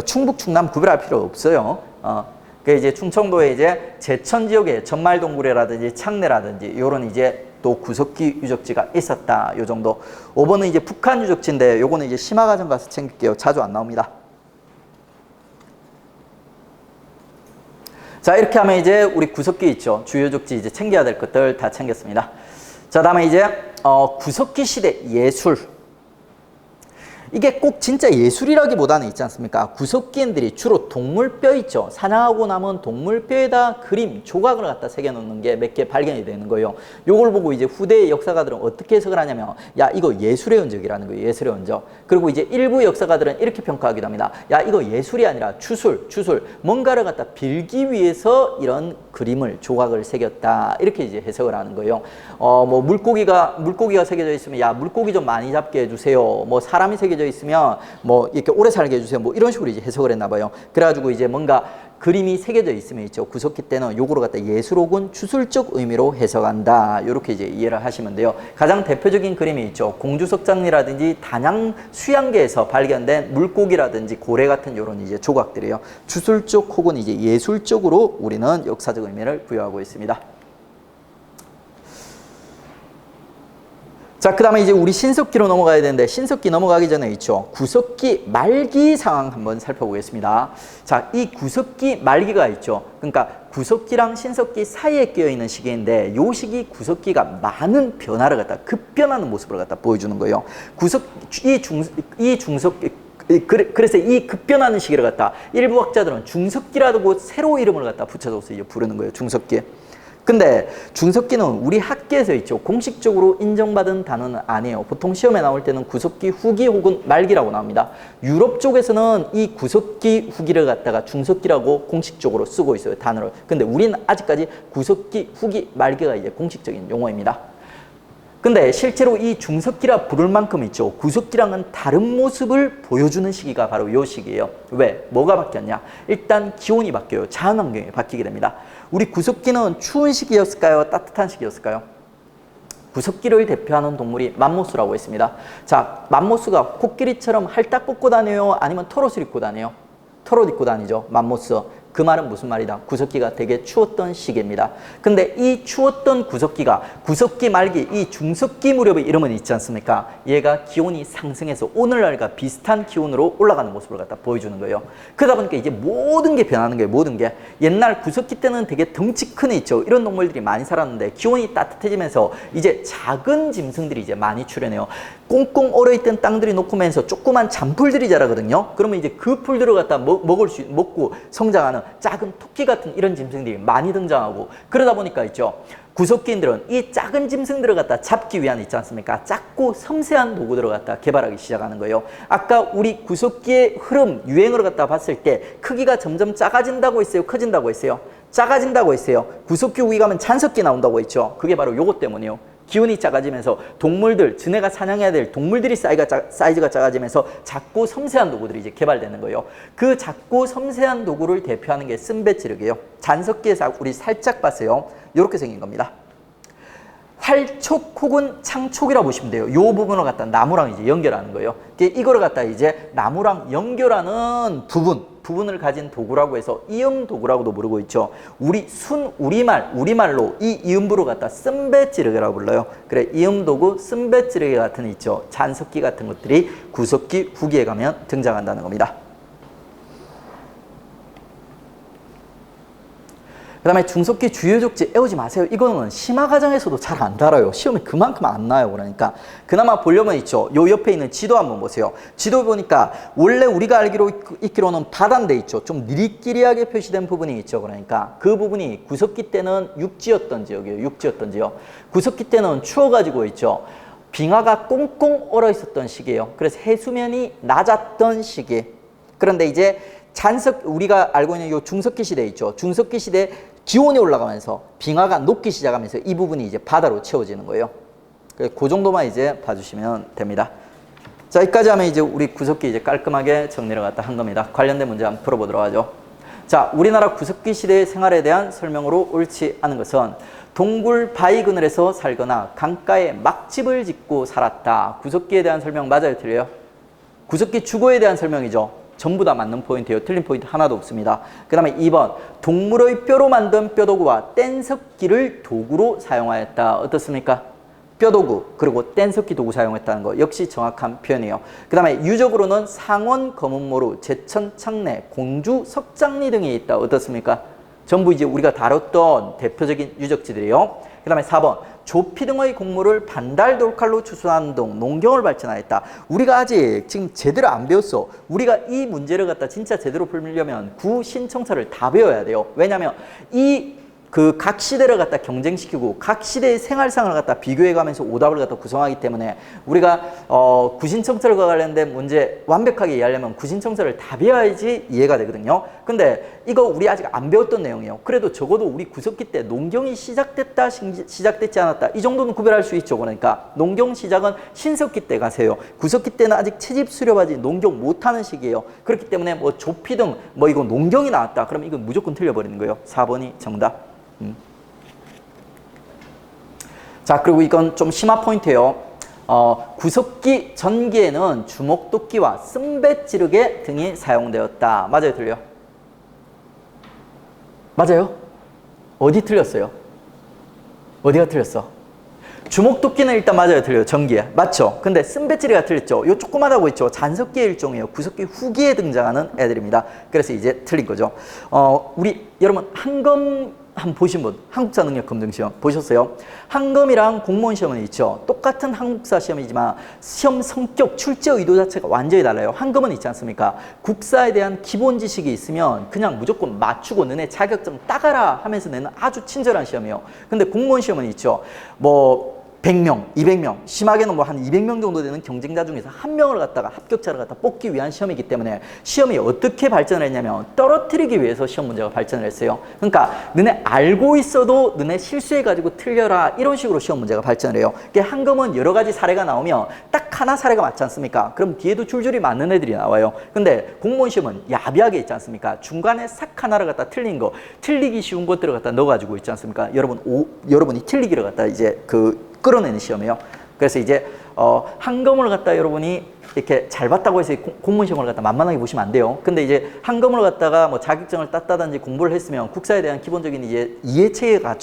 S1: 충북, 충남 구별할 필요 없어요. 그 이제 충청도에 이제 제천 지역에 전말동굴이라든지 창내라든지 이런 이제 또 구석기 유적지가 있었다. 요 정도. 5번은 이제 북한 유적지인데 요거는 이제 심화과정 가서 챙길게요. 자주 안 나옵니다. 자, 이렇게 하면 이제 우리 구석기 있죠. 주요 유적지 이제 챙겨야 될 것들 다 챙겼습니다. 자, 다음에 이제 구석기 시대 예술. 이게 꼭 진짜 예술이라기보다는 있지 않습니까? 구석기인들이 주로 동물뼈 있죠. 사냥하고 남은 동물뼈에다 그림, 조각을 갖다 새겨놓는 게 몇 개 발견이 되는 거예요. 요걸 보고 이제 후대의 역사가들은 어떻게 해석을 하냐면, 야, 이거 예술의 흔적이라는 거예요. 예술의 흔적. 그리고 이제 일부 역사가들은 이렇게 평가하기도 합니다. 야, 이거 예술이 아니라 추술. 뭔가를 갖다 빌기 위해서 이런 그림을, 조각을 새겼다. 이렇게 이제 해석을 하는 거예요. 뭐 물고기가 새겨져 있으면, 야, 물고기 좀 많이 잡게 해주세요. 뭐 사람이 새겨져 있으면 뭐 이렇게 오래 살게 해주세요. 뭐 이런 식으로 이제 해석을 했나 봐요. 그래가지고 이제 뭔가 그림이 새겨져 있으면 있죠. 구석기 때는 요거로 갖다 예술 혹은 추술적 의미로 해석한다. 이렇게 이제 이해를 하시면 돼요. 가장 대표적인 그림이 있죠. 공주석장리라든지 단양 수양계에서 발견된 물고기라든지 고래 같은 요런 이제 조각들이에요. 추술적 혹은 이제 예술적으로 우리는 역사적 의미를 부여하고 있습니다. 자, 그 다음에 이제 우리 신석기로 넘어가야 되는데, 신석기 넘어가기 전에 있죠. 구석기 말기 상황 한번 살펴보겠습니다. 자, 이 구석기 말기가 있죠. 그러니까 구석기랑 신석기 사이에 끼어있는 시기인데, 요 시기 구석기가 많은 변화를 갖다 급변하는 모습을 갖다 보여주는 거예요. 그래서 이 급변하는 시기를 갖다 일부 학자들은 중석기라고 새로 이름을 갖다 붙여줘서 이제 부르는 거예요. 중석기. 근데 중석기는 우리 학계에서 있죠. 공식적으로 인정받은 단어는 아니에요. 보통 시험에 나올 때는 구석기 후기 혹은 말기라고 나옵니다. 유럽 쪽에서는 이 구석기 후기를 갖다가 중석기라고 공식적으로 쓰고 있어요. 단어를. 근데 우리는 아직까지 구석기 후기 말기가 이제 공식적인 용어입니다. 근데 실제로 이 중석기라 부를 만큼 있죠. 구석기랑은 다른 모습을 보여주는 시기가 바로 이 시기예요. 왜? 뭐가 바뀌었냐? 일단 기온이 바뀌어요. 자연환경이 바뀌게 됩니다. 우리 구석기는 추운 시기였을까요? 따뜻한 시기였을까요? 구석기를 대표하는 동물이 맘모스라고 했습니다. 자, 맘모스가 코끼리처럼 할딱 벗고 다녀요? 아니면 털옷을 입고 다녀요? 털옷 입고 다니죠. 맘모스. 그 말은 무슨 말이다? 구석기가 되게 추웠던 시기입니다. 근데 이 추웠던 구석기가 구석기 말기 이 중석기 무렵의 이름은 있지 않습니까? 얘가 기온이 상승해서 오늘날과 비슷한 기온으로 올라가는 모습을 갖다 보여주는 거예요. 그러다 보니까 이제 모든 게 변하는 거예요. 모든 게. 옛날 구석기 때는 되게 덩치 큰 애 있죠. 이런 동물들이 많이 살았는데 기온이 따뜻해지면서 이제 작은 짐승들이 이제 많이 출현해요. 꽁꽁 얼어있던 땅들이 녹으면서 조그만 잔풀들이 자라거든요. 그러면 이제 그 풀들을 갖다 먹고 성장하는 작은 토끼 같은 이런 짐승들이 많이 등장하고, 그러다 보니까 있죠. 구석기인들은 이 작은 짐승들을 갖다 잡기 위한 있지 않습니까? 작고 섬세한 도구들을 갖다 개발하기 시작하는 거예요. 아까 우리 구석기의 흐름, 유행을 갖다 봤을 때 크기가 점점 작아진다고 했어요? 커진다고 했어요? 작아진다고 했어요. 구석기 후기 가면 잔석기 나온다고 했죠. 그게 바로 요것 때문이에요. 기온이 작아지면서 동물들, 즈네가 사냥해야 될 동물들이 사이즈가 작아지면서 작고 섬세한 도구들이 이제 개발되는 거예요. 그 작고 섬세한 도구를 대표하는 게 쓴배지륵이에요. 잔석기에서 우리 살짝 봤어요. 이렇게 생긴 겁니다. 활촉 혹은 창촉이라고 보시면 돼요. 이 부분을 갖다 나무랑 이제 연결하는 거예요. 이거를 갖다 이제 나무랑 연결하는 부분을 가진 도구라고 해서 이음 도구라고도 부르고 있죠. 우리말로 이 이음부를 갖다 쓴배지르기라고 불러요. 그래, 이음 도구 쓴배지르기 같은 있죠. 잔석기 같은 것들이 구석기 후기에 가면 등장한다는 겁니다. 그 다음에 중석기 주요적지 애우지 마세요. 이거는 심화 과정에서도 잘 안 달아요. 시험에 그만큼 안 나요. 그러니까 그나마 보려면 있죠. 요 옆에 있는 지도 한번 보세요. 지도 보니까 원래 우리가 있기로는 바다인데 있죠. 좀 느릿끼리하게 표시된 부분이 있죠. 그러니까 그 부분이 구석기 때는 육지였던 지역이에요. 육지였던 지역. 구석기 때는 추워가지고 있죠. 빙하가 꽁꽁 얼어 있었던 시기예요. 그래서 해수면이 낮았던 시기. 그런데 이제 우리가 알고 있는 요 중석기 시대 있죠. 중석기 시대 기온이 올라가면서 빙하가 녹기 시작하면서 이 부분이 이제 바다로 채워지는 거예요. 그 정도만 이제 봐주시면 됩니다. 자, 여기까지 하면 이제 우리 구석기 이제 깔끔하게 정리를 갖다 한 겁니다. 관련된 문제 한번 풀어보도록 하죠. 자, 우리나라 구석기 시대의 생활에 대한 설명으로 옳지 않은 것은 동굴 바위 그늘에서 살거나 강가에 막집을 짓고 살았다. 구석기에 대한 설명 맞아요, 틀려요? 구석기 주거에 대한 설명이죠. 전부 다 맞는 포인트예요. 틀린 포인트 하나도 없습니다. 그 다음에 2번, 동물의 뼈로 만든 뼈도구와 뗀석기를 도구로 사용하였다. 어떻습니까? 뼈도구 그리고 뗀석기 도구 사용했다는 거 역시 정확한 표현이에요. 그 다음에 유적으로는 상원, 검은모루, 제천, 창내, 공주, 석장리 등이 있다. 어떻습니까? 전부 이제 우리가 다뤘던 대표적인 유적지들이에요. 그 다음에 4번, 조피 등의 곡물을 반달 돌칼로 추수하는 등 농경을 발전하였다. 우리가 아직 지금 제대로 안 배웠어. 우리가 이 문제를 갖다 진짜 제대로 풀려면 구 신청서를 다 배워야 돼요. 왜냐하면 각 시대를 갖다 경쟁시키고 각 시대의 생활상을 갖다 비교해가면서 오답을 갖다 구성하기 때문에 우리가 구신청설과 관련된 문제 완벽하게 이해하려면 구신청설을 다 배워야지 이해가 되거든요. 근데 이거 우리 아직 안 배웠던 내용이에요. 그래도 적어도 우리 구석기 때 농경이 시작됐다, 시작됐지 않았다 이 정도는 구별할 수 있죠. 그러니까 농경 시작은 신석기 때 가세요. 구석기 때는 아직 채집 수렵하지 농경 못하는 시기예요. 그렇기 때문에 뭐 조피 등 뭐 이거 농경이 나왔다 그럼 이건 무조건 틀려버리는 거예요. 4번이 정답. 자, 그리고 이건 좀 심화 포인트예요. 구석기 전기에는 주먹도끼와 쓴뱃지르개 등이 사용되었다. 맞아요, 틀려? 맞아요? 어디 틀렸어요? 어디가 틀렸어? 주먹도끼는 일단 맞아요, 틀려요. 전기에. 맞죠? 근데 쓴뱃지르개가 틀렸죠. 요 조그마하고 있죠. 잔석기의 일종이에요. 구석기 후기에 등장하는 애들입니다. 그래서 이제 틀린 거죠. 우리 여러분 한검 한번 보신 분, 한국사 능력 검증 시험 보셨어요? 한검이랑 공무원 시험은 있죠. 똑같은 한국사 시험이지만 시험 성격, 출제 의도 자체가 완전히 달라요. 한검은 있지 않습니까? 국사에 대한 기본 지식이 있으면 그냥 무조건 맞추고 너네 자격증 따가라 하면서 내는 아주 친절한 시험이에요. 근데 공무원 시험은 있죠. 뭐 100명, 200명, 심하게는 뭐 한 200명 정도 되는 경쟁자 중에서 한 명을 갖다가 합격자를 갖다 뽑기 위한 시험이기 때문에 시험이 어떻게 발전을 했냐면 떨어뜨리기 위해서 시험 문제가 발전을 했어요. 그러니까 너네 알고 있어도 너네 실수해가지고 틀려라 이런 식으로 시험 문제가 발전을 해요. 한검은 여러 가지 사례가 나오면 딱 하나 사례가 맞지 않습니까? 그럼 뒤에도 줄줄이 맞는 애들이 나와요. 근데 공무원 시험은 야비하게 있지 않습니까? 중간에 싹 하나를 갖다 틀린 거, 틀리기 쉬운 것들을 갖다 넣어가지고 있지 않습니까? 여러분이 틀리기를 갖다 이제 끌어내는 시험이에요. 그래서 이제 한검을 갖다 여러분이 이렇게 잘 봤다고 해서 공무원 시험을 갖다 만만하게 보시면 안 돼요. 근데 이제 한검을 갖다가 뭐 자격증을 땄다든지 공부를 했으면 국사에 대한 기본적인 이제 이해체계가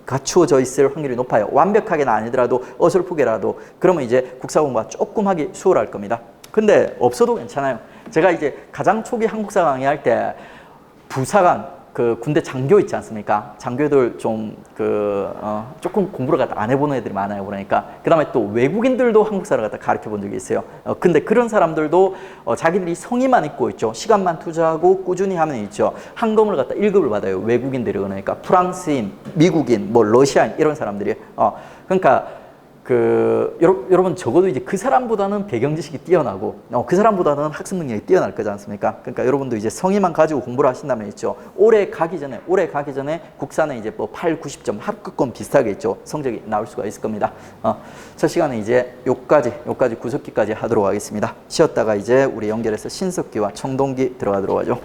S1: 갖추어져 있을 확률이 높아요. 완벽하게는 아니더라도 어설프게라도 그러면 이제 국사 공부가 조금 하기 수월할 겁니다. 근데 없어도 괜찮아요. 제가 이제 가장 초기 한국사 강의할 때 부사관 군대 장교 있지 않습니까? 장교들 좀 조금 공부를 갖다 안 해보는 애들이 많아요. 그러니까 그 다음에 또 외국인들도 한국사를 갖다 가르쳐 본 적이 있어요. 근데 그런 사람들도 자기들이 성의만 있고 있죠. 시간만 투자하고 꾸준히 하면 있죠. 한검을 갖다 1급을 받아요. 외국인들이. 그러니까 프랑스인, 미국인, 뭐 러시아인 이런 사람들이. 그러니까 여러분 적어도 이제 그 사람보다는 배경 지식이 뛰어나고 그 사람보다는 학습 능력이 뛰어날 거지 않습니까? 그러니까 여러분도 이제 성의만 가지고 공부를 하신다면 있죠. 올해 가기 전에 국사는 이제 뭐 8, 90점 합격권 비슷하게 있죠. 성적이 나올 수가 있을 겁니다. 첫 시간에 이제 요까지 구석기까지 하도록 하겠습니다. 쉬었다가 이제 우리 연결해서 신석기와 청동기 들어가도록 하죠.